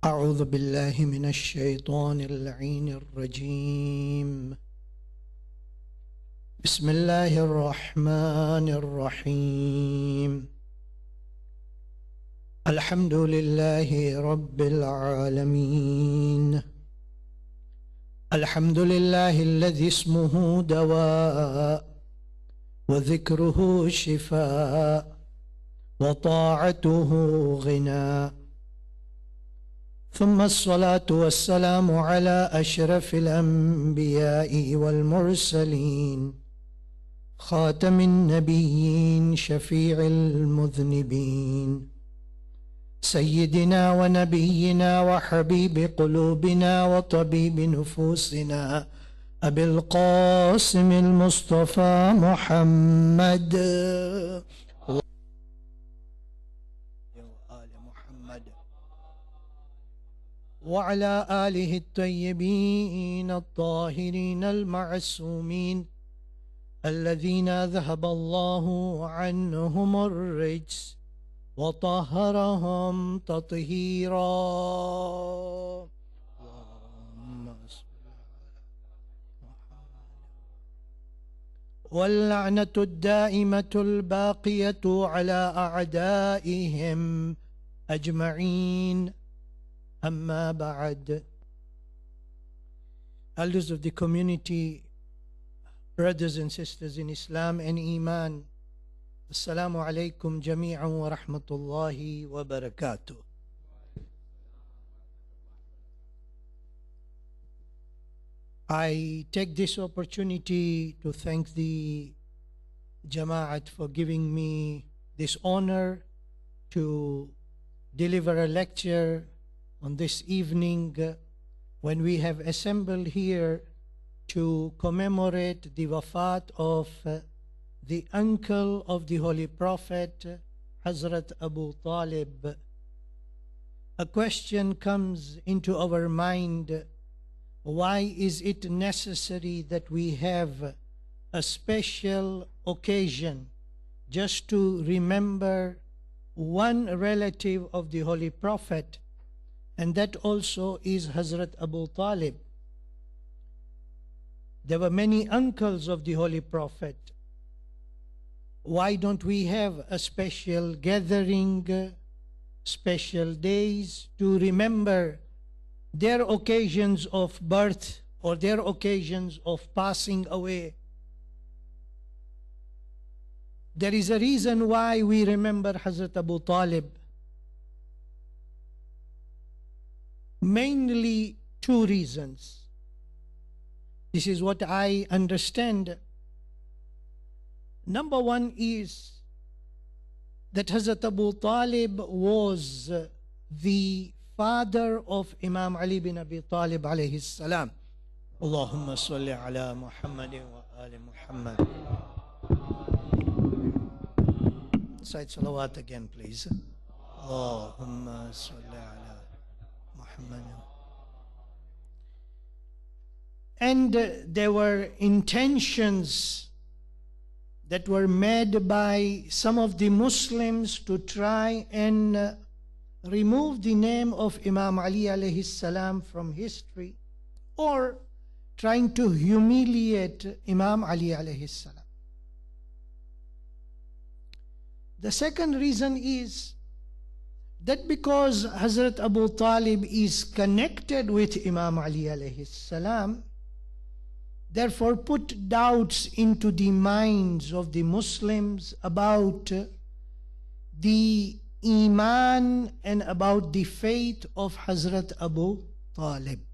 أعوذ بالله من الشيطان اللعين الرجيم. بسم الله الرحمن الرحيم. الحمد لله رب العالمين. الحمد لله الذي اسمه دواء وذكره شفاء وطاعته غنى، ثم الصلاة والسلام على أشرف الأنبياء والمرسلين، خاتم النبيين، شفيع المذنبين، سيدنا ونبينا وحبيب قلوبنا وطبيب نفوسنا أبي القاسم المصطفى محمد وعلى آله الطيبين الطاهرين المعصومين الذين ذهب الله عنهم الرجس وطهرهم تطهيرا. واللعنة الدائمة الباقية على أعدائهم أجمعين. Amma ba'ad. Elders of the community, brothers and sisters in Islam and Iman, Assalamu alaikum jami'an wa rahmatullahi wa barakatuh. I take this opportunity to thank the Jama'at for giving me this honor to deliver a lecture on this evening when we have assembled here to commemorate the wafat of the uncle of the Holy Prophet, Hazrat Abu Talib. A question comes into our mind: why is it necessary that we have a special occasion just to remember one relative of the Holy Prophet? And that also is Hazrat Abu Talib. There were many uncles of the Holy Prophet. Why don't we have a special gathering, special days to remember their occasions of birth or their occasions of passing away? There is a reason why we remember Hazrat Abu Talib. Mainly two reasons. This is what I understand. Number one is that Hazrat Abu Talib was the father of Imam Ali bin Abi Talib alayhi salam. Allahumma salli ala Muhammadin wa ali Muhammad. Say salawat again, please. Allahumma salli ala. And there were intentions that were made by some of the Muslims to try and remove the name of Imam Ali alayhi salam from history, or trying to humiliate Imam Ali alayhi salam. The second reason is that because Hazrat Abu Talib is connected with Imam Ali alayhi salam, therefore put doubts into the minds of the Muslims about the Iman and about the faith of Hazrat Abu Talib.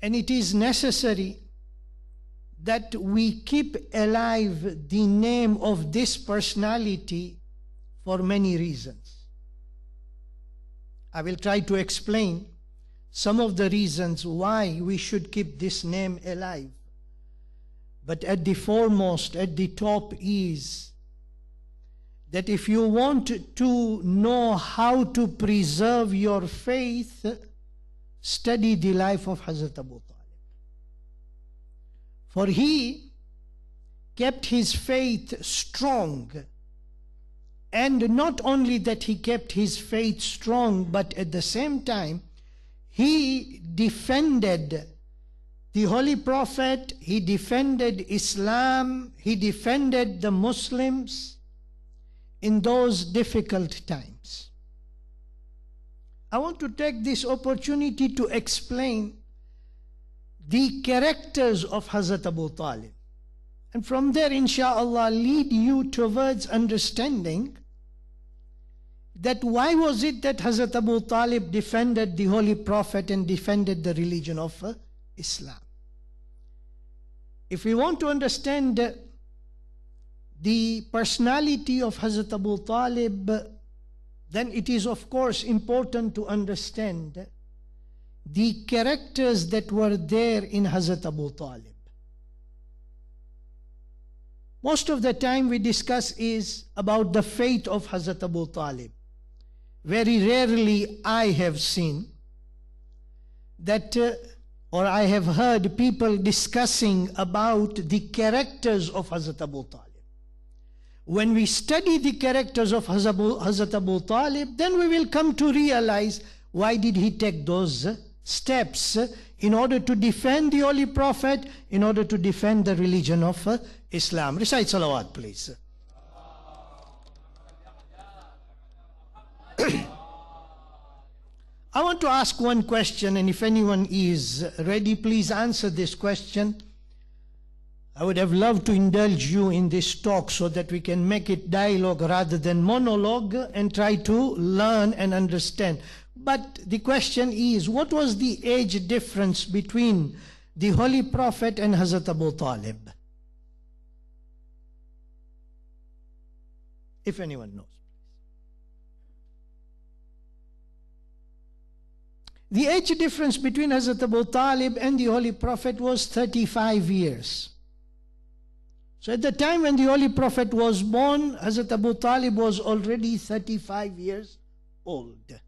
And it is necessary that we keep alive the name of this personality for many reasons. I will try to explain some of the reasons why we should keep this name alive. But at the foremost, at the top is that if you want to know how to preserve your faith, study the life of Hazrat Abu Talib. For he kept his faith strong And not only that he kept his faith strong, but at the same time, he defended the Holy Prophet, he defended Islam, he defended the Muslims in those difficult times. I want to take this opportunity to explain the characters of Hazrat Abu Talib. And from there, inshallah, lead you towards understanding that why was it that Hazrat Abu Talib defended the Holy Prophet and defended the religion of Islam. If we want to understand the personality of Hazrat Abu Talib, then it is of course important to understand the characters that were there in Hazrat Abu Talib. Most of the time we discuss is about the fate of Hazrat Abu Talib. Very rarely I have seen that or I have heard people discussing about the characters of Hazrat Abu Talib. When we study the characters of Hazrat Abu Talib, then we will come to realize why did he take those steps in order to defend the Holy Prophet, in order to defend the religion of Islam. Recite salawat, please. I want to ask one question, and if anyone is ready, please answer this question. I would have loved to indulge you in this talk so that we can make it dialogue rather than monologue and try to learn and understand. But the question is, what was the age difference between the Holy Prophet and Hazrat Abu Talib? If anyone knows. The age difference between Hazrat Abu Talib and the Holy Prophet was 35 years. So at the time when the Holy Prophet was born, Hazrat Abu Talib was already 35 years old.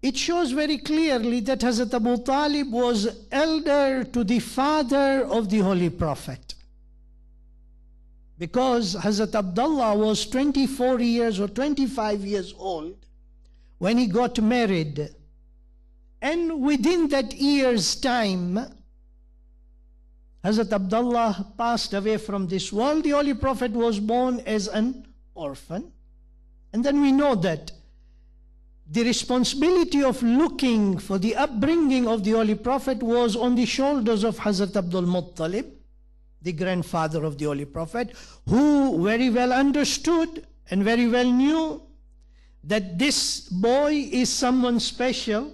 It shows very clearly that Hazrat Abu Talib was elder to the father of the Holy Prophet. Because Hazrat Abdullah was 24 years or 25 years old when he got married. And within that year's time, Hazrat Abdullah passed away from this world. The Holy Prophet was born as an orphan. And then we know that the responsibility of looking for the upbringing of the Holy Prophet was on the shoulders of Hazrat Abdul Muttalib, the grandfather of the Holy Prophet, who very well understood and very well knew that this boy is someone special.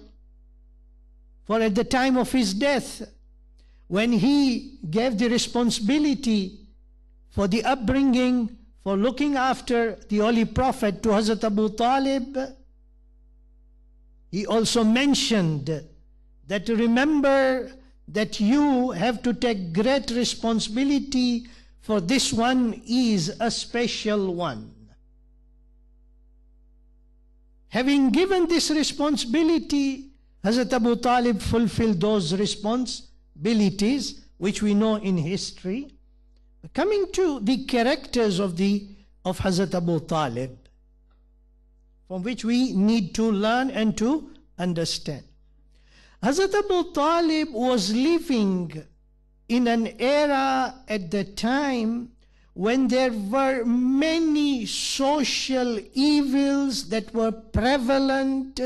For at the time of his death, when he gave the responsibility for the upbringing, for looking after the Holy Prophet to Hazrat Abu Talib, he also mentioned that remember that you have to take great responsibility, for this one is a special one. Having given this responsibility, Hazrat Abu Talib fulfilled those responsibilities, which we know in history. Coming to the characters of Hazrat Abu Talib, from which we need to learn and to understand. Hazrat Abu Talib was living in an era at the time when there were many social evils that were prevalent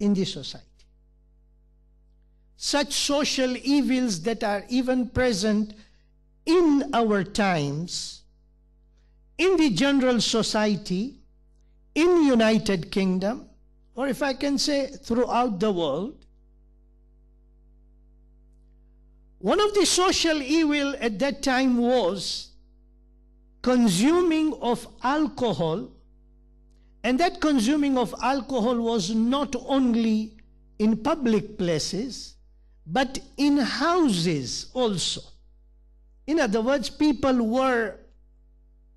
in the society. Such social evils that are even present in our times, in the general society, in United Kingdom, or if I can say throughout the world. One of the social evil at that time was consuming of alcohol, and that consuming of alcohol was not only in public places, but in houses also. In other words, people were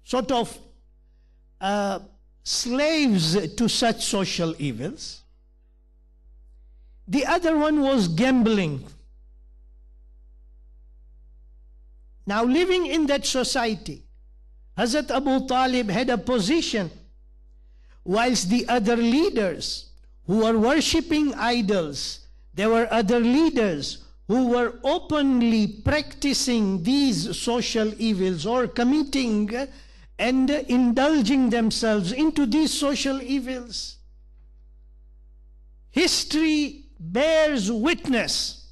sort of slaves to such social evils. The other one was gambling. Now, living in that society, Hazrat Abu Talib had a position, whilst the other leaders who were worshipping idols, there were other leaders who were openly practicing these social evils or committing and indulging themselves into these social evils. History bears witness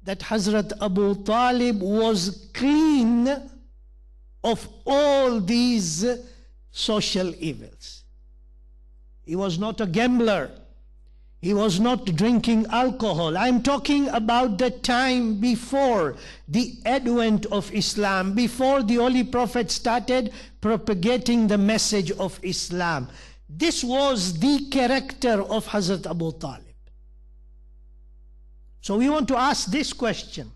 that Hazrat Abu Talib was clean of all these social evils. He was not a gambler. He was not drinking alcohol. I'm talking about the time before the advent of Islam, before the Holy Prophet started propagating the message of Islam. This was the character of Hazrat Abu Talib. So we want to ask this question.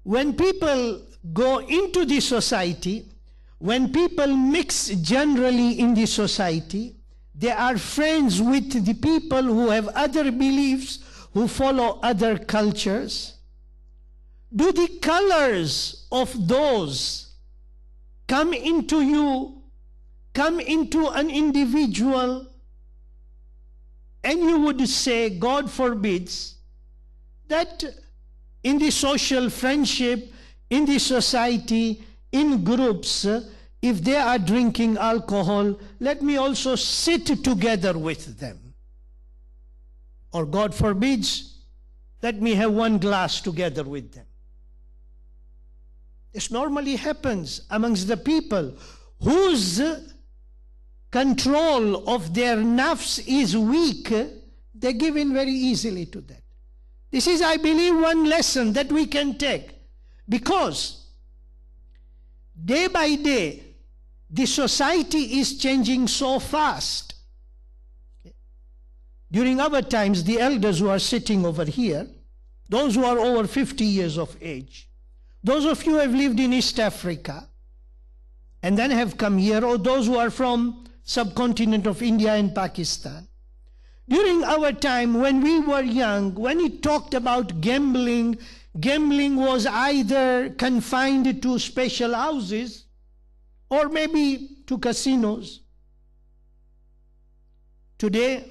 When people go into the society, when people mix generally in the society, they are friends with the people who have other beliefs, who follow other cultures. Do the colors of those come into you, come into an individual, and you would say, God forbids, that in the social friendship, in the society, in groups, if they are drinking alcohol, let me also sit together with them. Or God forbids, let me have one glass together with them. This normally happens amongst the people whose control of their nafs is weak. They give in very easily to that. This is, I believe, one lesson that we can take, because day by day, the society is changing so fast. During our times, the elders who are sitting over here, those who are over 50 years of age, those of you who have lived in East Africa and then have come here, or those who are from subcontinent of India and Pakistan, during our time when we were young, when it talked about gambling, gambling was either confined to special houses or maybe to casinos. Today,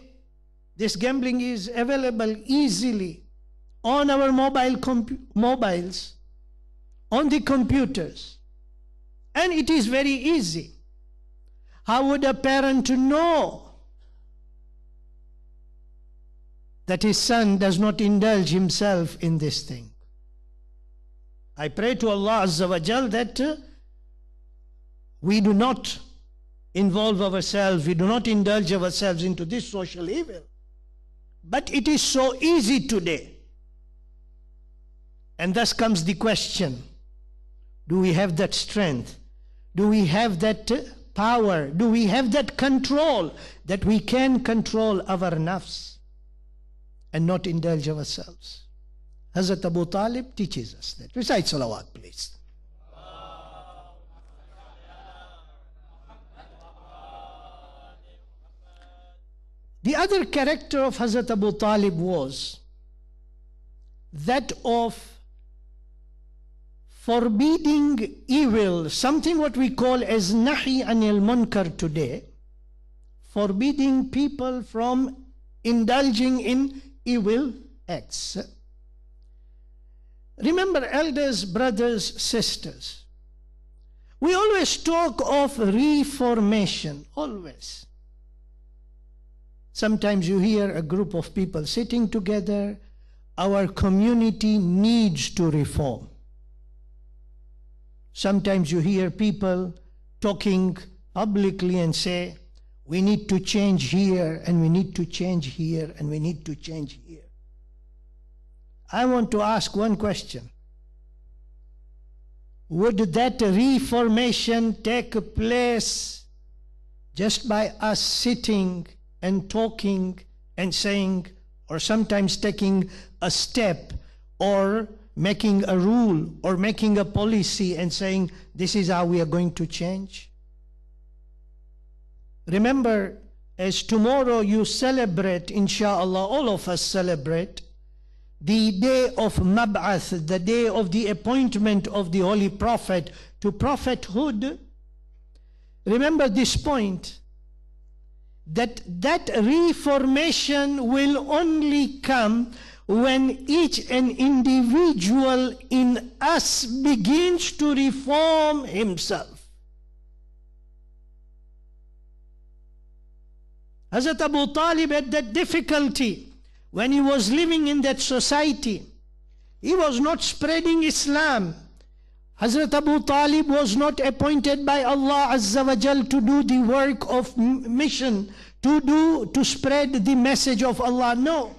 this gambling is available easily on our mobiles, on the computers, and it is very easy. How would a parent know that his son does not indulge himself in this thing? I pray to Allah Azza wa Jal that we do not involve ourselves, we do not indulge ourselves into this social evil. But it is so easy today. And thus comes the question, do we have that strength? Do we have that power? Do we have that control that we can control our nafs and not indulge ourselves? Hazrat Abu Talib teaches us that. Recite salawat, please. The other character of Hazrat Abu Talib was that of forbidding evil, something what we call as nahi anil munkar today, forbidding people from indulging in evil acts. Remember, elders, brothers, sisters, we always talk of reformation, always. Sometimes you hear a group of people sitting together, our community needs to reform. Sometimes you hear people talking publicly and say, we need to change here, and we need to change here, and we need to change here. I want to ask one question. Would that reformation take place just by us sitting and talking and saying, or sometimes taking a step, or making a rule, or making a policy and saying, this is how we are going to change? Remember, as tomorrow you celebrate, inshallah, all of us celebrate the day of Mab'ath, the day of the appointment of the Holy Prophet to prophethood, remember this point, that reformation will only come when each an individual in us begins to reform himself. Hazrat Abu Talib had that difficulty when he was living in that society. He was not spreading Islam. Hazrat Abu Talib was not appointed by Allah Azza wa Jal to do the work of mission, to spread the message of Allah. No.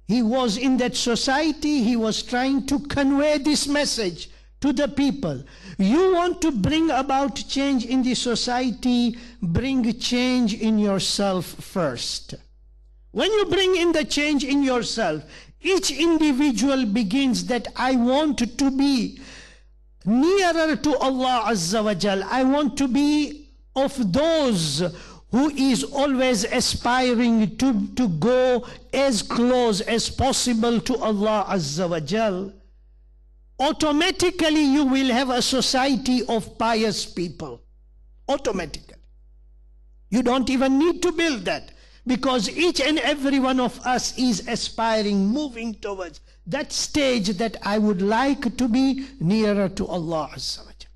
He was in that society, he was trying to convey this message to the people. You want to bring about change in the society, bring change in yourself first. When you bring in the change in yourself, each individual begins that I want to be nearer to Allah Azza wa Jal. I want to be of those who is always aspiring to go as close as possible to Allah Azza wa Jal. Automatically you will have a society of pious people. Automatically. You don't even need to build that, because each and every one of us is aspiring, moving towards that stage that I would like to be nearer to Allah Azza wa Jal.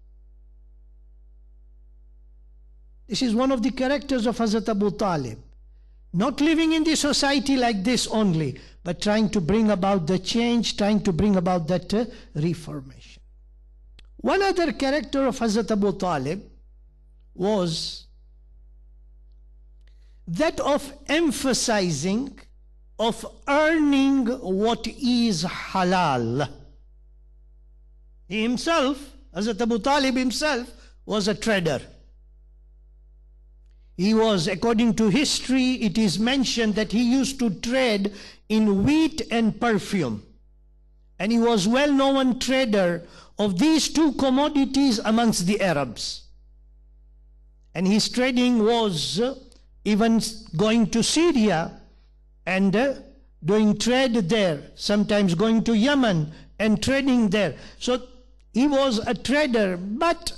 This is one of the characters of Hazrat Abu Talib. Not living in the society like this only, but trying to bring about the change, trying to bring about that reformation. One other character of Hazrat Abu Talib was that of emphasizing, of earning what is halal. He himself, Hazrat Abu Talib himself, was a trader. He was, according to history, it is mentioned that he used to trade in wheat and perfume. And he was well-known trader of these two commodities amongst the Arabs. And his trading was even going to Syria and doing trade there, sometimes going to Yemen and trading there. So he was a trader, but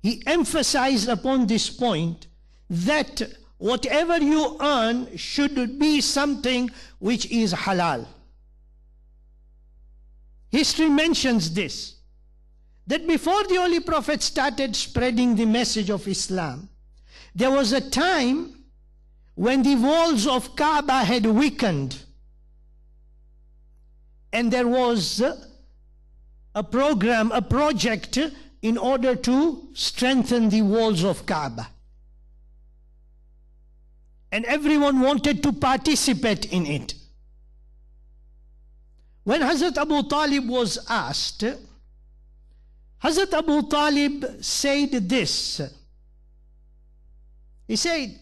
he emphasized upon this point that whatever you earn should be something which is halal. History mentions this, that before the Holy Prophet started spreading the message of Islam, there was a time when the walls of Kaaba had weakened, and there was a program, a project in order to strengthen the walls of Kaaba. And everyone wanted to participate in it. When Hazrat Abu Talib was asked, Hazrat Abu Talib said this. He said,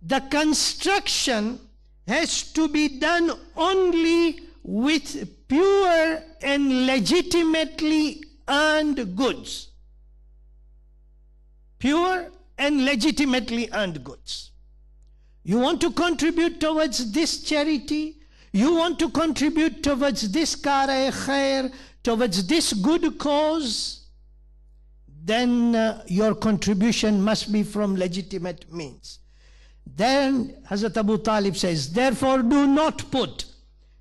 the construction has to be done only with pure and legitimately earned goods. Pure and legitimately earned goods. You want to contribute towards this charity? You want to contribute towards this kar-e-khair, towards this good cause? Then your contribution must be from legitimate means. Then Hazrat Abu Talib says, therefore do not put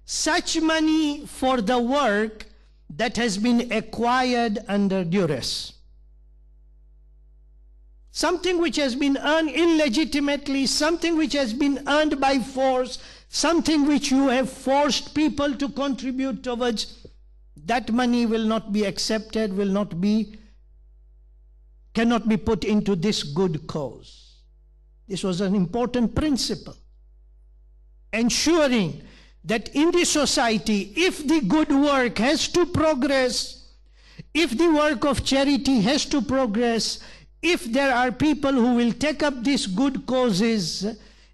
such money for the work that has been acquired under duress. Something which has been earned illegitimately, something which has been earned by force, something which you have forced people to contribute towards, that money will not be accepted, cannot be put into this good cause. This was an important principle, ensuring that in the society, if the good work has to progress, if the work of charity has to progress, if there are people who will take up these good causes,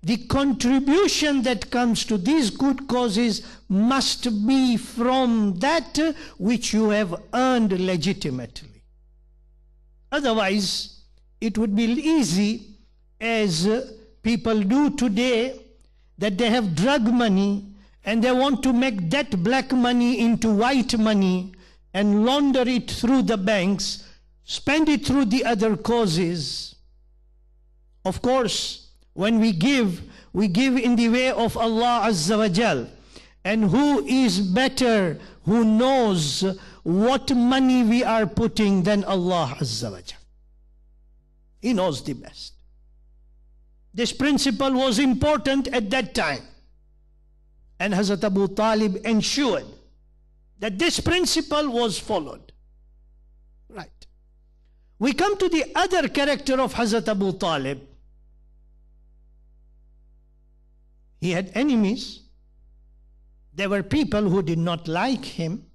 the contribution that comes to these good causes must be from that which you have earned legitimately. Otherwise, it would be easy, as people do today, that they have drug money and they want to make that black money into white money and launder it through the banks, spend it through the other causes. Of course, when we give in the way of Allah Azza wa Jal. And who is better, who knows what money we are putting than Allah Azza wa Jal? He knows the best. This principle was important at that time. And Hazrat Abu Talib ensured that this principle was followed. Right. We come to the other character of Hazrat Abu Talib. He had enemies. There were people who did not like him.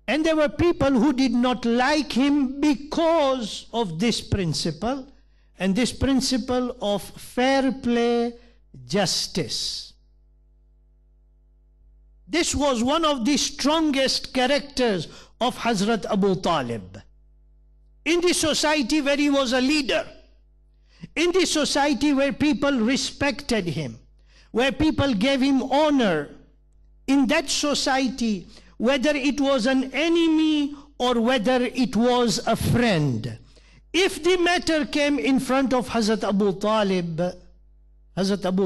And there were people who did not like him because of this principle, and this principle of fair play, justice. This was one of the strongest characters of Hazrat Abu Talib. In the society where he was a leader, in the society where people respected him, where people gave him honor, in that society, whether it was an enemy or whether it was a friend, if the matter came in front of Hazrat Abu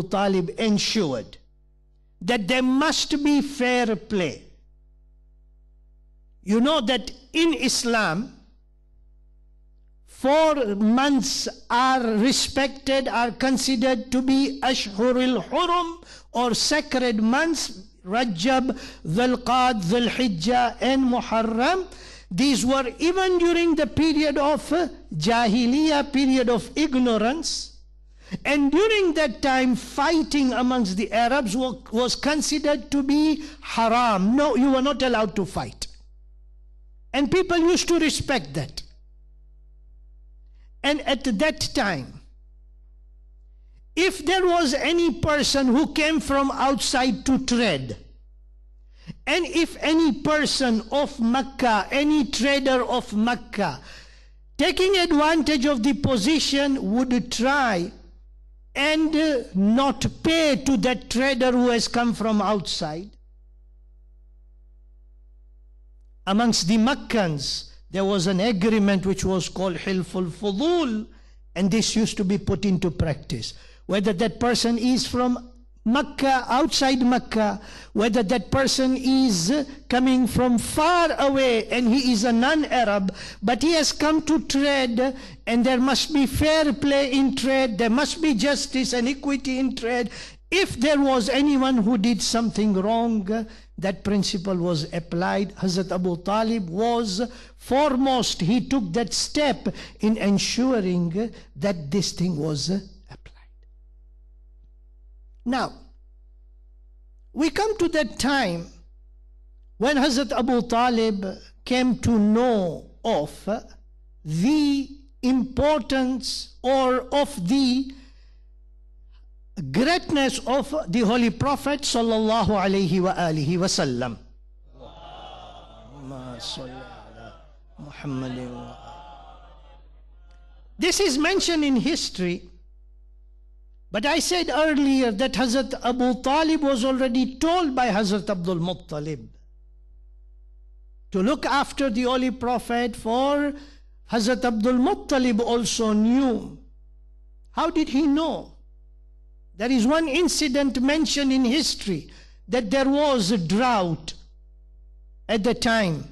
Talib ensured that there must be fair play. You know that in Islam, 4 months are respected, are considered to be Ashhurul Hurum, or sacred months, Rajab, Dhul Qad, Dhul Hijjah and Muharram. These were even during the period of Jahiliyyah, period of ignorance. And during that time, fighting amongst the Arabs was considered to be haram. No, you were not allowed to fight. And people used to respect that. And at that time, if there was any person who came from outside to trade, and if any person of Makkah, any trader of Makkah, taking advantage of the position, would try and not pay to that trader who has come from outside, amongst the Makkans, there was an agreement which was called Hilful Fudul, and this used to be put into practice. Whether that person is from Makkah, outside Makkah, whether that person is coming from far away and he is a non-Arab, but he has come to trade, and there must be fair play in trade, there must be justice and equity in trade. If there was anyone who did something wrong, that principle was applied. Hazrat Abu Talib was foremost. He took that step in ensuring that this thing was applied. Now, we come to that time when Hazrat Abu Talib came to know of the importance or of the greatness of the Holy Prophet sallallahu alaihi wa alihi wasallam. This is mentioned in history, but I said earlier that Hazrat Abu Talib was already told by Hazrat Abdul Muttalib to look after the Holy Prophet, for Hazrat Abdul Muttalib also knew. How did he know? There is one incident mentioned in history, that there was a drought at the time.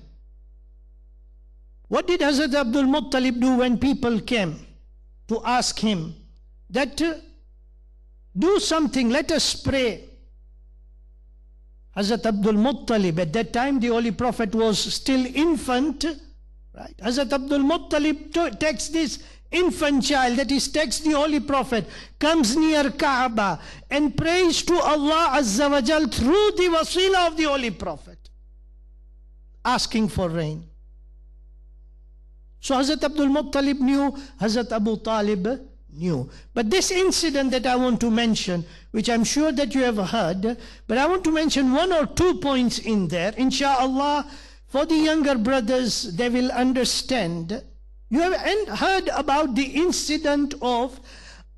What did Hazrat Abdul Muttalib do when people came to ask him that do something, let us pray? Hazrat Abdul Muttalib, at that time the Holy Prophet was still infant, right? Hazrat Abdul Muttalib takes this infant child, that is, takes the Holy Prophet, comes near Kaaba and prays to Allah Azza wa Jal through the wasila of the Holy Prophet, asking for rain. So Hazrat Abdul Muttalib knew, Hazrat Abu Talib knew. But this incident that I want to mention, which I'm sure that you have heard, but I want to mention 1 or 2 points in there, inshallah, for the younger brothers, they will understand. You have heard about the incident of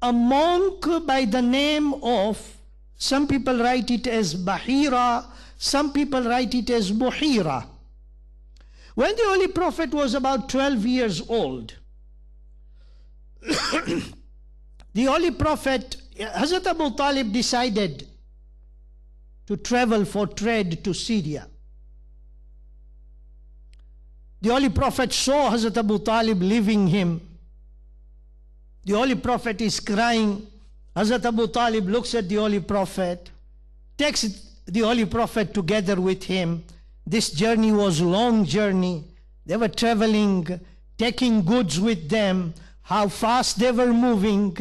a monk by the name of Some people write it as Bahira. Some people write it as Buhira. When the Holy Prophet was about 12 years old, the Holy Prophet, Hazrat Abu Talib, decided to travel for trade to Syria. The Holy Prophet saw Hazrat Abu Talib leaving him. The Holy Prophet is crying. Hazrat Abu Talib looks at the Holy Prophet, takes the Holy Prophet together with him. This journey was a long journey. They were traveling, taking goods with them, how fast they were moving.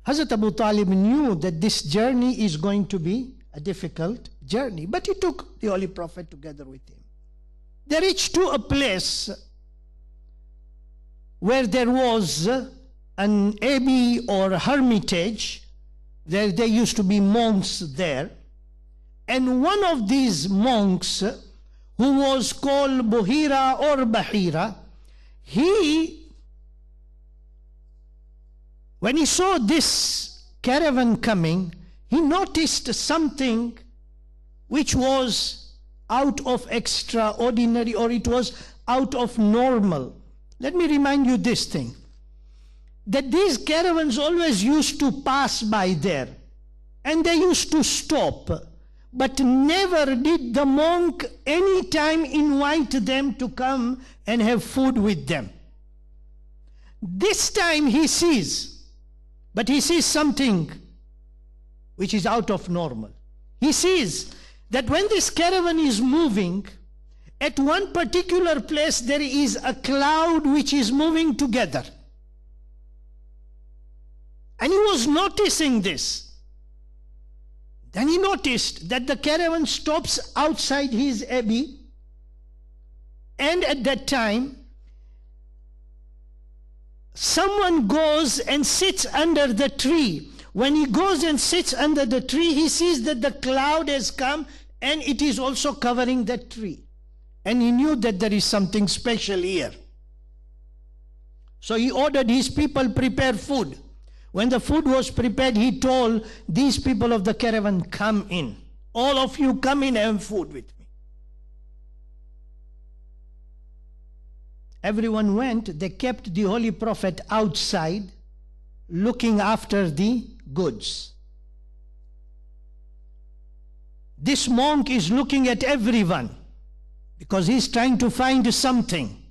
Hazrat Abu Talib knew that this journey is going to be a difficult journey, but he took the Holy Prophet together with him. They reached to a place where there was an abbey or hermitage. There used to be monks there. And one of these monks, who was called Buhira or Bahira, when he saw this caravan coming, he noticed something which was out of extraordinary, or it was out of normal. Let me remind you this thing, that these caravans always used to pass by there, and they used to stop, but never did the monk any time invite them to come and have food with them. This time he sees, but he sees something which is out of normal. He sees that when this caravan is moving, at one particular place there is a cloud which is moving together. And he was noticing this. Then he noticed that the caravan stops outside his abbey, and at that time someone goes and sits under the tree. When he goes and sits under the tree, he sees that the cloud has come and it is also covering that tree. And he knew that there is something special here. So he ordered his people prepare food. When the food was prepared, he told these people of the caravan, come in. All of you come in and have food with me. Everyone went. They kept the Holy Prophet outside, looking after the goods. This monk is looking at everyone because he's trying to find something.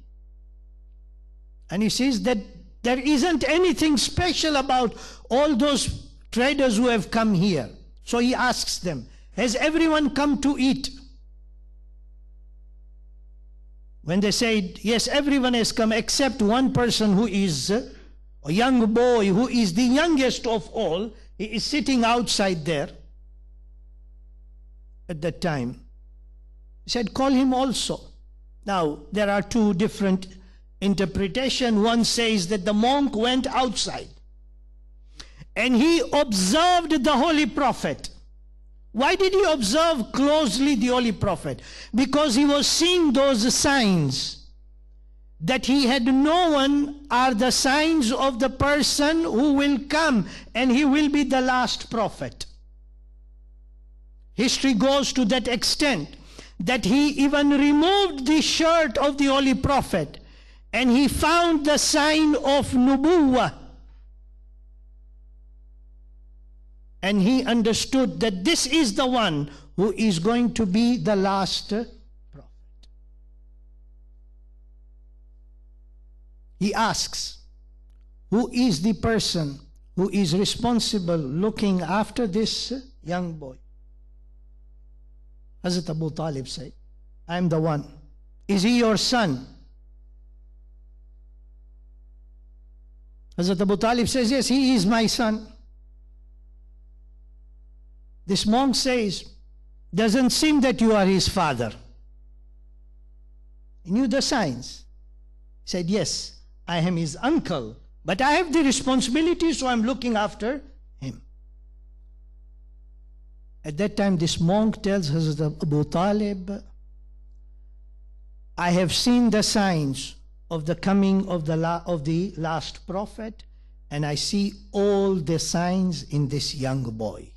And he says that there isn't anything special about all those traders who have come here. So he asks them, has everyone come to eat? When they said, yes, everyone has come except one person who is a young boy, who is the youngest of all. He is sitting outside there at that time. He said, call him also. Now, there are two different interpretations. One says that the monk went outside and he observed the Holy Prophet. Why did he observe closely the Holy Prophet? Because he was seeing those signs that he had known are the signs of the person who will come, and he will be the last prophet. History goes to that extent that he even removed the shirt of the Holy Prophet and he found the sign of Nubuwwah. And he understood that this is the one who is going to be the last prophet. He asks, who is the person who is responsible looking after this young boy? Hazrat Abu Talib said, I am the one. Is he your son? Hazrat Abu Talib says, yes, he is my son. This monk says, doesn't seem that you are his father. He knew the signs. He said, yes, I am his uncle, but I have the responsibility, so I'm looking after him. At that time, this monk tells Hazrat Abu Talib, I have seen the signs of the coming of the last prophet, and I see all the signs in this young boy.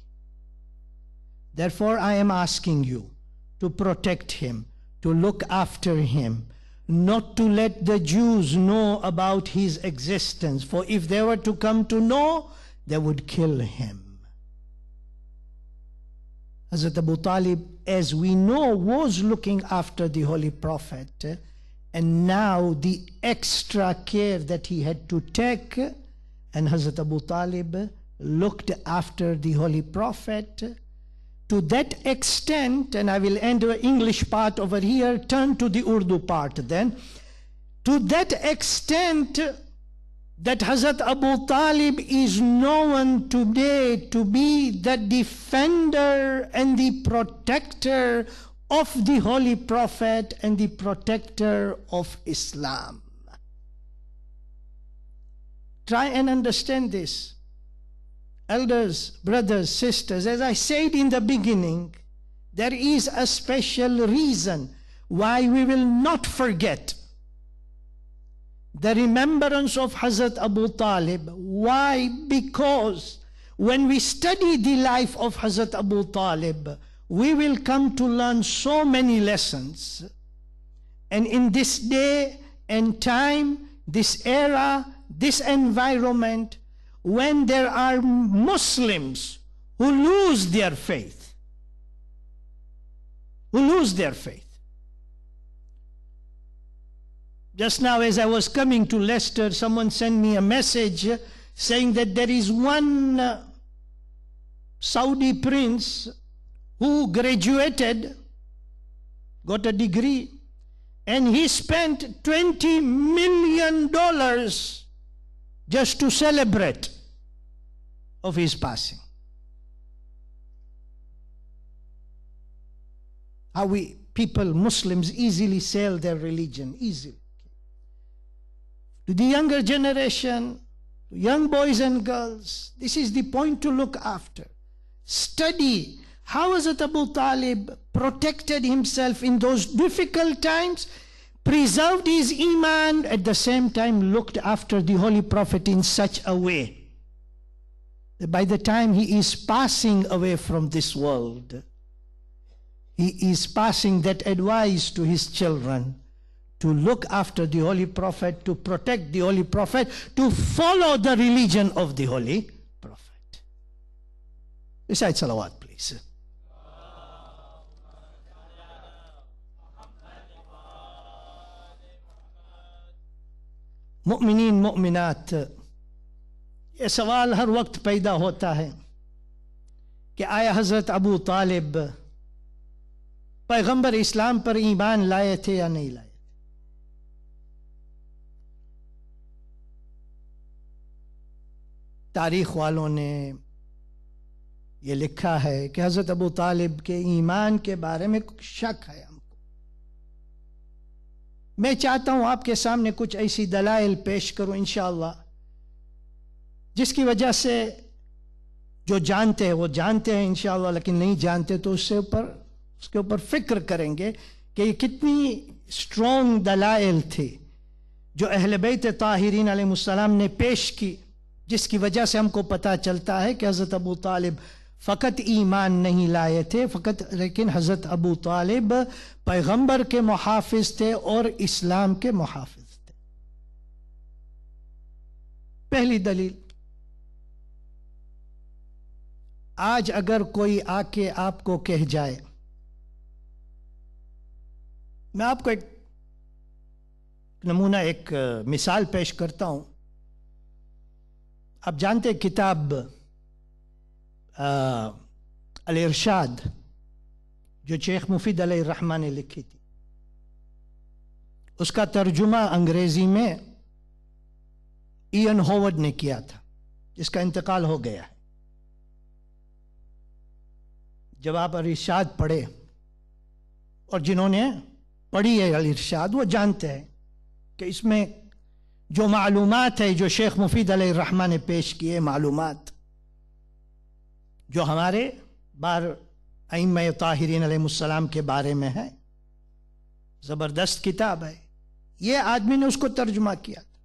Therefore, I am asking you to protect him, to look after him, not to let the Jews know about his existence, for if they were to come to know, they would kill him. Hazrat Abu Talib, as we know, was looking after the Holy Prophet, and now the extra care that he had to take, and Hazrat Abu Talib looked after the Holy Prophet to that extent, and I will end the English part over here, turn to the Urdu part then. To that extent that Hazrat Abu Talib is known today to be the defender and the protector of the Holy Prophet and the protector of Islam. Try and understand this. Elders, brothers, sisters, as I said in the beginning, there is a special reason why we will not forget the remembrance of Hazrat Abu Talib. Why? Because when we study the life of Hazrat Abu Talib, we will come to learn so many lessons. And in this day and time, this era, this environment, when there are Muslims who lose their faith, Just now as I was coming to Leicester, someone sent me a message saying that there is one Saudi prince who graduated, got a degree, and he spent $20 million just to celebrate of his passing. How we people, Muslims, easily sell their religion, easily. To the younger generation, to young boys and girls, this is the point to look after. Study how Hazrat Abu Talib protected himself in those difficult times, preserved his iman, at the same time looked after the Holy Prophet in such a way that by the time he is passing away from this world, he is passing that advice to his children to look after the Holy Prophet, to protect the Holy Prophet, to follow the religion of the Holy Prophet. Recite salawat, please. मुमिनीन मुमिनात, ये सवाल हर वक्त पैदा होता है कि आया हजरत अबू तालिब पैगंबर इस्लाम पर ईमान लाए थे या नहीं लाए थे। तारीख वालों ने ये लिखा है कि हजरत अबू तालिब के ईमान के बारे में शक है। मैं चाहता हूं आपके सामने कुछ ऐसी दलाइल पेश करूं इंशाअल्लाह, जिसकी वजह से जो जानते हैं वो जानते हैं इंशाअल्लाह, लेकिन नहीं जानते तो उसके ऊपर फिक्र करेंगे कि ये कितनी स्ट्रॉन्ग दलाइल थी जो अहले बैत ताहिरीन अलैहिस्सलाम ने पेश की, जिसकी वजह से हमको पता चलता है कि हज़रत अबू तालिब फ़कत ईमान नहीं लाए थे लेकिन हज़रत अबू तालिब पैगंबर के मुहाफिज थे और इस्लाम के मुहाफिज थे। पहली दलील, आज अगर कोई आके आपको कह जाए, मैं आपको एक नमूना, एक मिसाल पेश करता हूं। आप जानते हैं किताब अल इरशाद जो शेख मुफीद अलैहि रहमान ने लिखी थी, उसका तर्जुमा अंग्रेजी में इयन होवर्ड ने किया था, जिसका इंतकाल हो गया है। जब आप अल इरशाद पढ़े, और जिन्होंने पढ़ी है अल इरशाद वो जानते हैं कि इसमें जो मालूमात है जो शेख मुफीद अलैहि रहमान ने पेश किए, मालूमात जो हमारे अइम्मा ताहिरीन अलैहिस्सलाम के बारे में है, जबरदस्त किताब है। ये आदमी ने उसको तर्जुमा किया था।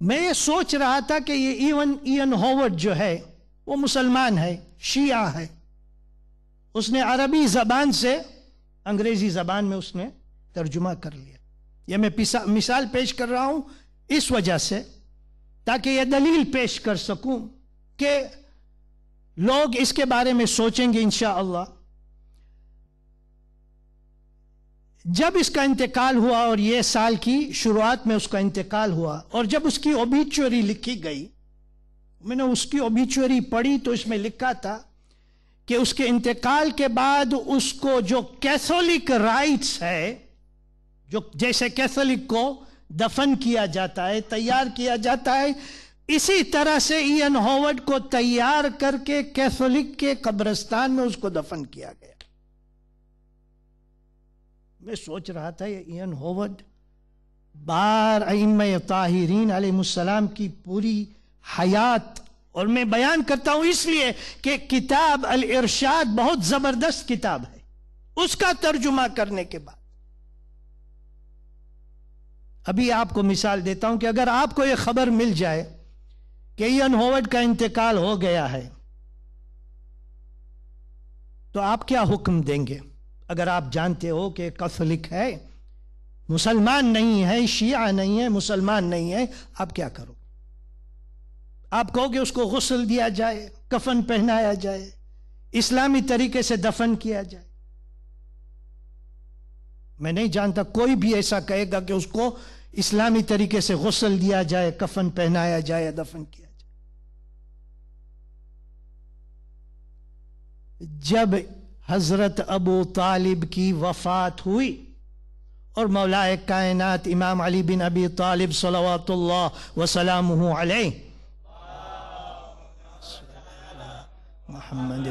میں یہ سوچ رہا تھا کہ یہ ایون ہاورڈ جو ہے وہ مسلمان ہے، شیعہ ہے. اس نے عربی زبان سے انگریزی زبان میں اس نے ترجمہ کر لیا. یہ میں مثال پیش کر رہا ہوں اس وجہ سے تاکہ یہ دلیل پیش کر سکوں کہ لوگ اس کے بارے میں سوچیں گے انشاءاللہ. جب اس کا انتقال ہوا اور یہ سال کی شروعات میں اس کا انتقال ہوا اور جب اس کی اوبیچوری لکھی گئی، میں نے اس کی اوبیچوری پڑھی تو اس میں لکھا تھا کہ اس کے انتقال کے بعد اس کو جو کیتھولک رائٹس ہے، جو جیسے کیتھولک کو دفن کیا جاتا ہے، تیار کیا جاتا ہے، اسی طرح سے ایون ہاورڈ کو تیار کر کے کیتھولک کے قبرستان میں اس کو دفن کیا گیا. میں سوچ رہا تھا یہ ایون ہاورڈ بار ائمہ طاہرین علیہ السلام کی پوری حیات، اور میں بیان کرتا ہوں اس لیے کہ کتاب الارشاد بہت زبردست کتاب ہے. اس کا ترجمہ کرنے کے بعد ابھی آپ کو مثال دیتا ہوں کہ اگر آپ کو یہ خبر مل جائے کہ ایون ہاورڈ کا انتقال ہو گیا ہے تو آپ کیا حکم دیں گے؟ اگر آپ جانتے ہو کہ کیتھولک ہے، مسلمان نہیں ہے، شیعہ نہیں ہے، مسلمان نہیں ہے، آپ کیا کرو؟ آپ کہو کہ اس کو غسل دیا جائے، کفن پہنایا جائے، اسلامی طریقے سے دفن کیا جائے؟ میں نہیں جانتا کوئی بھی ایسا کہے گا کہ اس کو اسلامی طریقے سے غسل دیا جائے، کفن پہنایا جائے، دفن کیا جائے. جب حضرت ابو طالب کی وفات ہوئی اور مولا کائنات امام علی بن ابی طالب صلوات اللہ وسلامہ علیہ محمد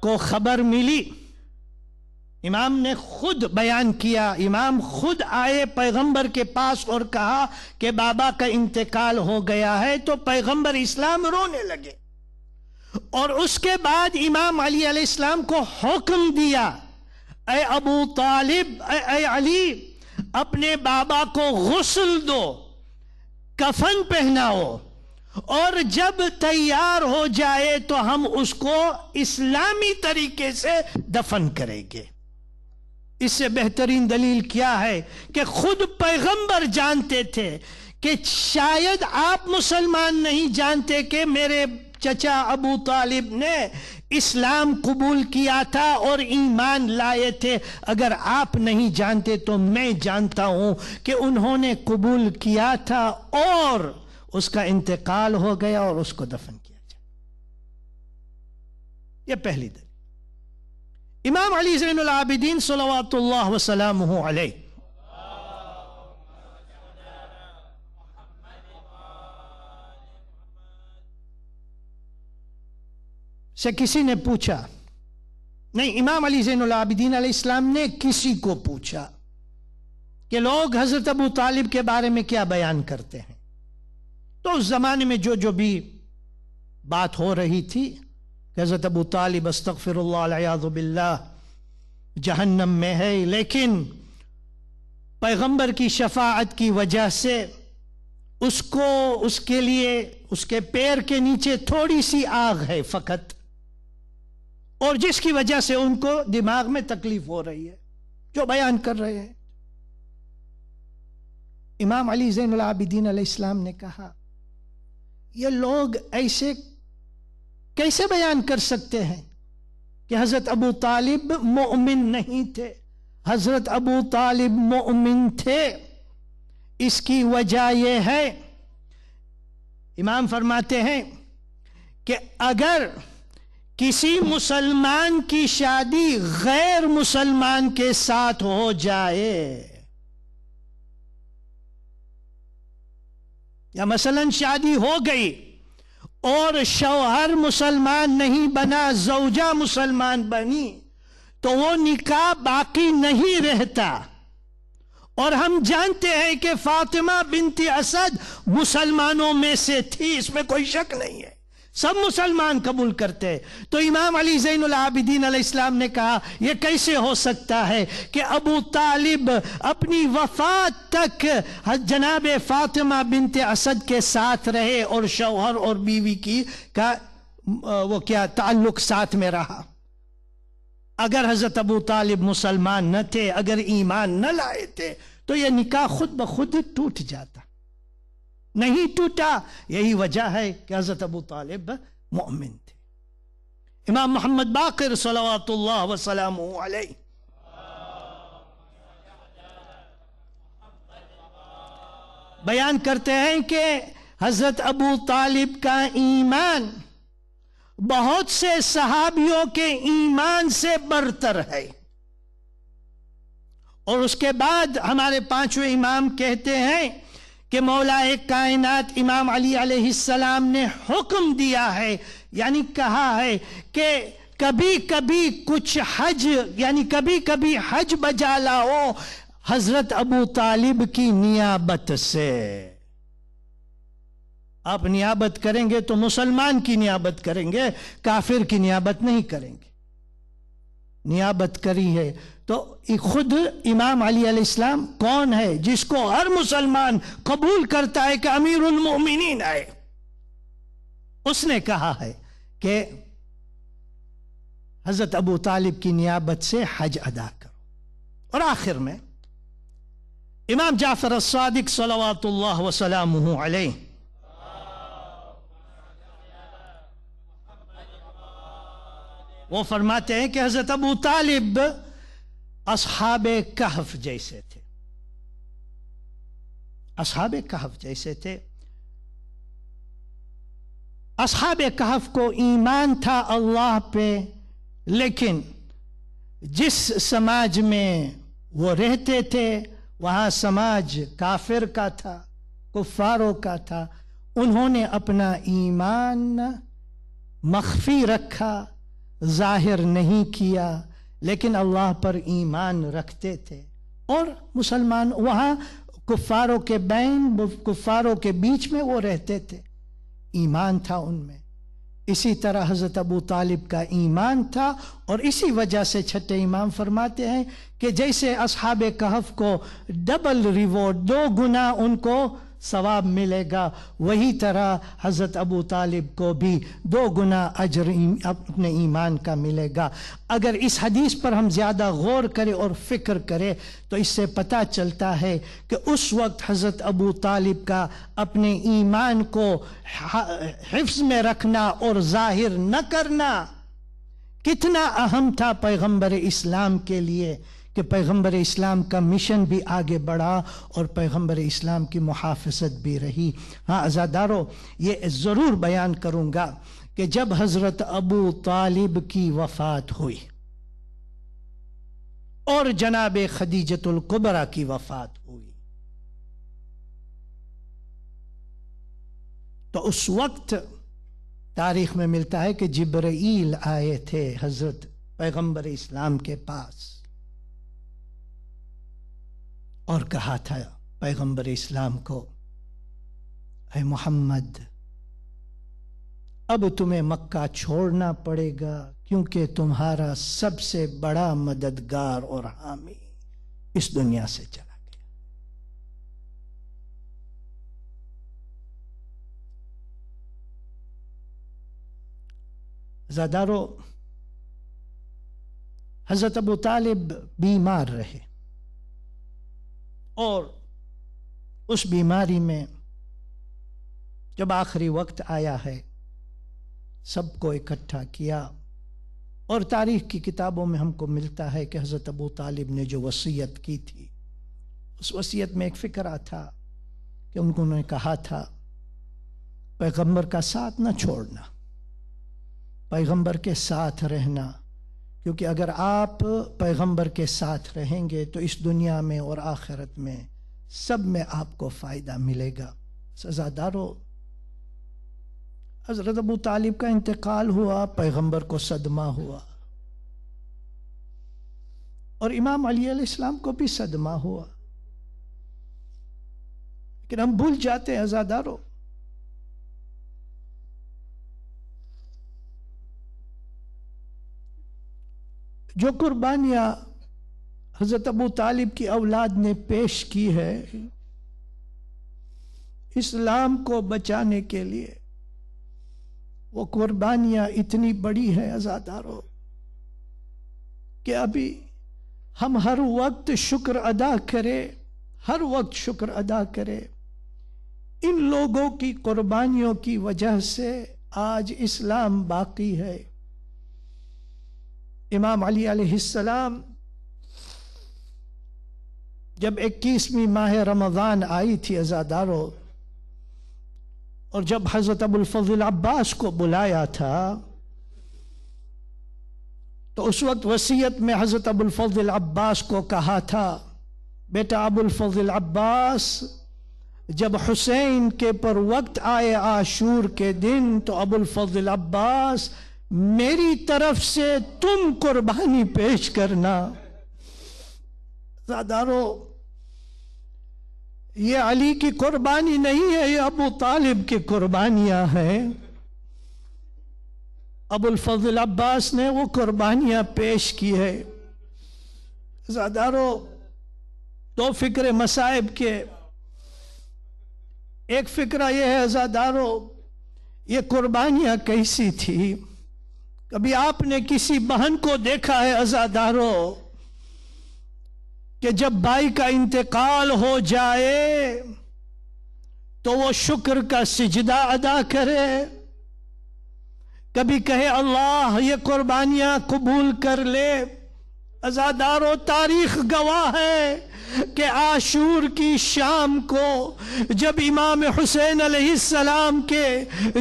کو خبر ملی، امام نے خود بیان کیا، امام خود آئے پیغمبر کے پاس اور کہا کہ بابا کا انتقال ہو گیا ہے، تو پیغمبر اسلام رونے لگے. اور اس کے بعد امام علی علیہ السلام کو حکم دیا، اے ابو طالب، اے علی، اپنے بابا کو غسل دو، کفن پہناؤ، اور جب تیار ہو جائے تو ہم اس کو اسلامی طریقے سے دفن کریں گے. اس سے بہترین دلیل کیا ہے کہ خود پیغمبر جانتے تھے کہ شاید آپ مسلمان نہیں جانتے کہ میرے چچا ابو طالب نے اسلام قبول کیا تھا اور ایمان لائے تھے. اگر آپ نہیں جانتے تو میں جانتا ہوں کہ انہوں نے قبول کیا تھا اور اس کا انتقال ہو گیا اور اس کو دفن کیا جائے. یہ پہلی دلیل. امام علی زین العابدین صلوات اللہ وسلامہ علیہ سے کسی نے پوچھا، نہیں، امام علی زین العابدین علیہ السلام نے کسی کو پوچھا کہ لوگ حضرت ابو طالب کے بارے میں کیا بیان کرتے ہیں. تو اس زمانے میں جو بھی بات ہو رہی تھی کہ حضرت ابو طالب استغفر اللہ والعیاذ باللہ جہنم میں ہے، لیکن پیغمبر کی شفاعت کی وجہ سے اس کے لیے اس کے پیر کے نیچے تھوڑی سی آگ ہے فقط، اور جس کی وجہ سے ان کو دماغ میں تکلیف ہو رہی ہے، جو بیان کر رہے ہیں. امام علی زین العابدین علیہ السلام نے کہا یہ لوگ ایسے کیسے بیان کر سکتے ہیں کہ حضرت ابو طالب مومن نہیں تھے؟ حضرت ابو طالب مومن تھے. اس کی وجہ یہ ہے، امام فرماتے ہیں کہ اگر کسی مسلمان کی شادی غیر مسلمان کے ساتھ ہو جائے، یا مثلا شادی ہو گئی اور شوہر مسلمان نہیں بنا، زوجہ مسلمان بنی، تو وہ نکاح باقی نہیں رہتا. اور ہم جانتے ہیں کہ فاطمہ بنت اسد مسلمانوں میں سے تھی، اس میں کوئی شک نہیں ہے. سب مسلمان قبول کرتے. تو امام علی زین العابدین علیہ السلام نے کہا یہ کیسے ہو سکتا ہے کہ ابو طالب اپنی وفات تک جناب فاطمہ بنت اسد کے ساتھ رہے اور شوہر اور بیوی کی کا وہ کیا تعلق ساتھ میں رہا. اگر حضرت ابو طالب مسلمان نہ تھے، اگر ایمان نہ لائے تھے تو یہ نکاح خود بخود ٹوٹ جاتا. نہیں ٹوٹا، یہی وجہ ہے کہ حضرت ابو طالب مومن تھے. امام محمد باقر صلوات اللہ وسلامہ علیہ بیان کرتے ہیں کہ حضرت ابو طالب کا ایمان بہت سے صحابیوں کے ایمان سے برتر ہے. اور اس کے بعد ہمارے پانچویں امام کہتے ہیں کہ مولا کائنات امام علی علیہ السلام نے حکم دیا ہے، یعنی کہا ہے کہ کبھی کبھی کچھ حج، یعنی کبھی کبھی حج بجا لاؤ حضرت ابو طالب کی نیابت سے. آپ نیابت کریں گے تو مسلمان کی نیابت کریں گے، کافر کی نیابت نہیں کریں گے. نیابت کری ہے تو خود امام علی علیہ السلام کون ہے جس کو ہر مسلمان قبول کرتا ہے کہ امیر المؤمنین ہے. اس نے کہا ہے کہ حضرت ابو طالب کی نیابت سے حج ادا کرو. اور آخر میں امام جعفر الصادق صلوات اللہ وسلامہ علیہ وہ فرماتے ہیں کہ حضرت ابو طالب اصحاب کہف جیسے تھے. اصحاب کہف جیسے تھے. اصحاب کہف کو ایمان تھا اللہ پہ، لیکن جس سماج میں وہ رہتے تھے وہاں سماج کافر کا تھا، کفاروں کا تھا. انہوں نے اپنا ایمان مخفی رکھا، ظاہر نہیں کیا، لیکن اللہ پر ایمان رکھتے تھے. اور مسلمان وہاں کفاروں کے بین، کفاروں کے بیچ میں وہ رہتے تھے، ایمان تھا ان میں. اسی طرح حضرت ابو طالب کا ایمان تھا، اور اسی وجہ سے چھٹے امام فرماتے ہیں کہ جیسے اصحاب کہف کو ڈبل ریوارڈ، 2 گنا ان کو ثواب ملے گا، وہی طرح حضرت ابو طالب کو بھی 2 گنا اجر اپنے ایمان کا ملے گا. اگر اس حدیث پر ہم زیادہ غور کریں اور فکر کریں تو اس سے پتہ چلتا ہے کہ اس وقت حضرت ابو طالب کا اپنے ایمان کو حفظ میں رکھنا اور ظاہر نہ کرنا کتنا اہم تھا پیغمبر اسلام کے لیے، کہ پیغمبر اسلام کا مشن بھی آگے بڑھا اور پیغمبر اسلام کی محافظت بھی رہی. ہاں عزادارو، یہ ضرور بیان کروں گا کہ جب حضرت ابو طالب کی وفات ہوئی اور جناب خدیجۃ الکبریٰ کی وفات ہوئی تو اس وقت تاریخ میں ملتا ہے کہ جبرائیل آئے تھے حضرت پیغمبر اسلام کے پاس اور کہا تھا پیغمبر اسلام کو، اے محمد اب تمہیں مکہ چھوڑنا پڑے گا، کیونکہ تمہارا سب سے بڑا مددگار اور حامی اس دنیا سے چلا گیا. زادارو، حضرت ابو طالب بیمار رہے اور اس بیماری میں جب آخری وقت آیا ہے سب کو اکٹھا کیا، اور تاریخ کی کتابوں میں ہم کو ملتا ہے کہ حضرت ابو طالب نے جو وصیت کی تھی اس وصیت میں ایک فکرہ تھا کہ انہوں نے کہا تھا پیغمبر کا ساتھ نہ چھوڑنا، پیغمبر کے ساتھ رہنا، کیونکہ اگر آپ پیغمبر کے ساتھ رہیں گے تو اس دنیا میں اور آخرت میں سب میں آپ کو فائدہ ملے گا. سزادارو، حضرت ابو طالب کا انتقال ہوا، پیغمبر کو صدمہ ہوا، اور امام علی علیہ السلام کو بھی صدمہ ہوا. لیکن ہم بھول جاتے ہیں عزادارو جو قربانیاں حضرت ابو طالب کی اولاد نے پیش کی ہے اسلام کو بچانے کے لیے، وہ قربانیاں اتنی بڑی ہیں عزادارو کہ ابھی ہم ہر وقت شکر ادا کریں، ہر وقت شکر ادا کریں۔ ان لوگوں کی قربانیوں کی وجہ سے آج اسلام باقی ہے۔ امام علی علیہ السلام جب 21ویں ماہ رمضان آئی تھی عزادارو، اور جب حضرت ابو الفضل عباس کو بلایا تھا تو اس وقت وصیت میں حضرت ابو الفضل عباس کو کہا تھا، بیٹا ابو الفضل عباس، جب حسین کے پر وقت آئے عاشور کے دن تو ابو الفضل عباس میری طرف سے تم قربانی پیش کرنا۔ زادارو، یہ علی کی قربانی نہیں ہے، یہ ابو طالب کی قربانیاں ہیں۔ ابو الفضل عباس نے وہ قربانیاں پیش کی ہے۔ زادارو، دو فکر مصائب کے، ایک فکرہ یہ ہے عزادارو، یہ قربانیاں کیسی تھی؟ کبھی آپ نے کسی بہن کو دیکھا ہے عزادارو کہ جب بھائی کا انتقال ہو جائے تو وہ شکر کا سجدہ ادا کرے، کبھی کہے اللہ یہ قربانیاں قبول کر لے؟ عزادارو، تاریخ گواہ ہے کہ عاشور کی شام کو جب امام حسین علیہ السلام کے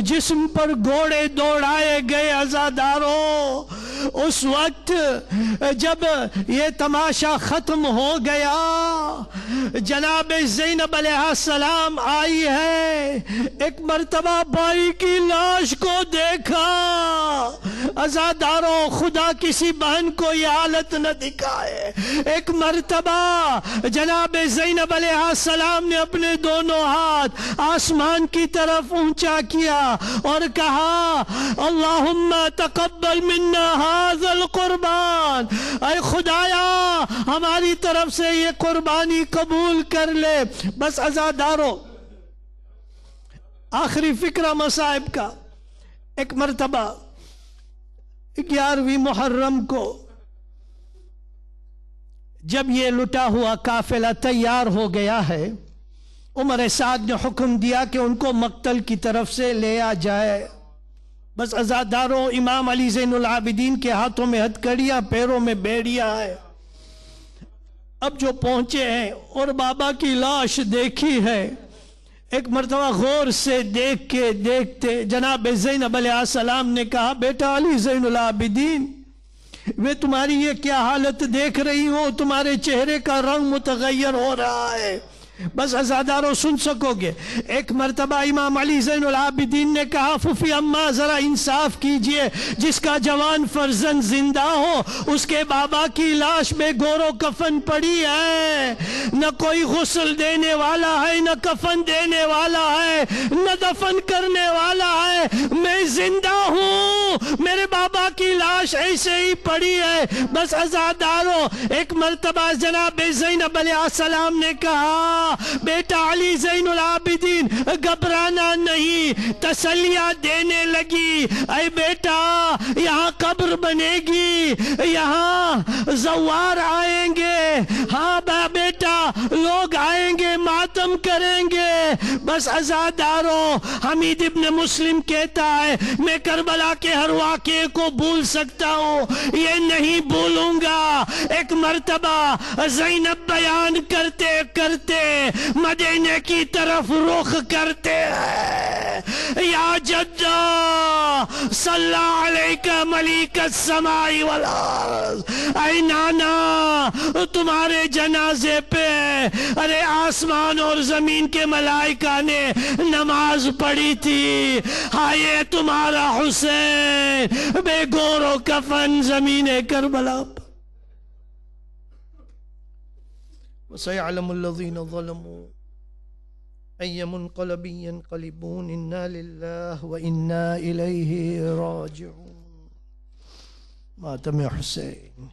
جسم پر گھوڑے دوڑائے گئے عزادارو، اس وقت جب یہ تماشا ختم ہو گیا، جناب زینب علیہ السلام آئی ہے، ایک مرتبہ بھائی کی لاش کو دیکھا۔ عزادارو، خدا کسی بہن کو یہ حالت نہ دکھائے۔ ایک مرتبہ جناب زینب علیہ السلام نے اپنے دونوں ہاتھ آسمان کی طرف اونچا کیا اور کہا اللہم تقبل منا ھذا القربان، اے خدایا ہماری طرف سے یہ قربانی قبول کر لے۔ بس عزادارو، آخری فکرہ مصائب کا، ایک مرتبہ 11ویں محرم کو جب یہ لٹا ہوا قافلہ تیار ہو گیا ہے، عمر سعد نے حکم دیا کہ ان کو مقتل کی طرف سے لے آ جائے۔ بس عزاداروں، امام علی زین العابدین کے ہاتھوں میں ہتھکڑیاں، پیروں میں بیڑیاں ہے۔ اب جو پہنچے ہیں اور بابا کی لاش دیکھی ہے، ایک مرتبہ غور سے دیکھ کے دیکھتے جناب زینب علیہ السلام نے کہا بیٹا علی زین العابدین، میں تمہاری یہ کیا حالت دیکھ رہی ہوں، تمہارے چہرے کا رنگ متغیر ہو رہا ہے۔ بس عزاداروں سن سکو گے، ایک مرتبہ امام علی زین العابدین نے کہا ففی اماں ذرا انصاف کیجئے، جس کا جوان فرزند زندہ ہو اس کے بابا کی لاش میں گور و کفن پڑی ہے، نہ کوئی غسل دینے والا ہے، نہ کفن دینے والا ہے، نہ دفن کرنے والا ہے، میں زندہ ہوں، میرے بابا کی لاش ایسے ہی پڑی ہے۔ بس عزاداروں، ایک مرتبہ جناب زینب علیہ السلام نے کہا بیٹا علی زین العابدین گھبرانا نہیں، تسلیہ دینے لگی، اے بیٹا یہاں قبر بنے گی، یہاں زوار آئیں گے، ہاں بیٹا لوگ آئیں گے، ماتم کریں گے۔ بس عزاداروں، حمید ابن مسلم کہتا ہے میں کربلا کے ہر واقعے کو بھول سکتا ہوں، یہ نہیں بھولوں گا۔ ایک مرتبہ زینب بیان کرتے کرتے مدینے کی طرف رخ کرتے ہیں، یا جدہ صلی علیکہ ملیک السماء والارض، اے نانا تمہارے جنازے پہ ارے آسمان اور زمین کے ملائکہ نے نماز پڑھی تھی، ہائے تمہارا حسین بے گور و کفن زمین کربلا۔ وَسَيَعْلَمُ الَّذِينَ ظَلَمُوا أَيَّ مُنْقَلَبٍ يَنْقَلِبُونَ إِنَّا لِلَّهِ وَإِنَّا إِلَيْهِ رَاجِعُونَ۔ ماتم حسین۔